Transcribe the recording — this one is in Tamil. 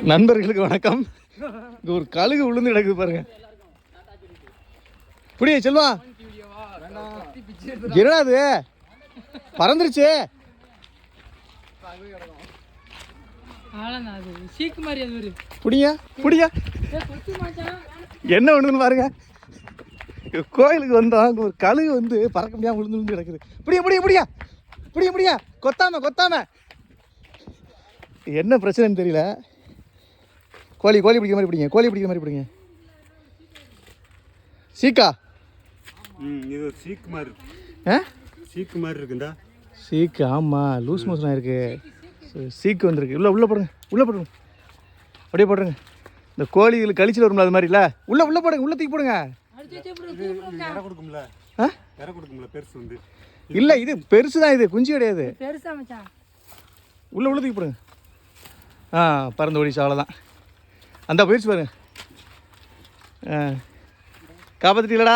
நண்பர்களுக்கு வணக்கம். இங்கே ஒரு கழுகு விழுந்து கிடக்குது பாருங்க. புடிய செல்வா, என்னடா அது பறந்துருச்சு? புடியா புடியா, என்ன ஒண்ணுன்னு பாருங்க. கோயிலுக்கு வந்தோம், அங்கே ஒரு கழுகு வந்து பறக்க முடியாம விழுந்து விழுந்து கிடக்குது. புடியா புடியா புடியா புடியா புடியா, கொத்தாம கொத்தாம. என்ன பிரச்சனைன்னு தெரியல. கோழி பிடிக்கிற மாதிரி பிடிங்க, கோழி பிடிக்கிற மாதிரி பிடிங்க. சீக்கா, இது சீக்கு மாதிரி. சீக்கு மாதிரி இருக்குண்டா. சீக்கு, ஆமாம், லூஸ் மோஷன் இருக்கு. சீக்கு வந்திருக்கு. உள்ள போடுங்க, உள்ள போடுங்க, அப்படியே போடுங்க. இந்த கோழிகள் கழிச்சிட்டு வரும்ல அது மாதிரி இல்லை, உள்ள போடுங்க, உள்ள தூக்கி போடுங்க. பெருசு வந்து இல்லை, இது பெருசு தான், இது குஞ்சு கிடையாது. உள்ள தூக்கி போடுங்க. பறந்து ஓடிச்சு, அவ்வளோதான். அந்த போயிடுச்சு பாருங்க. காப்பாற்றிட்டீங்களா?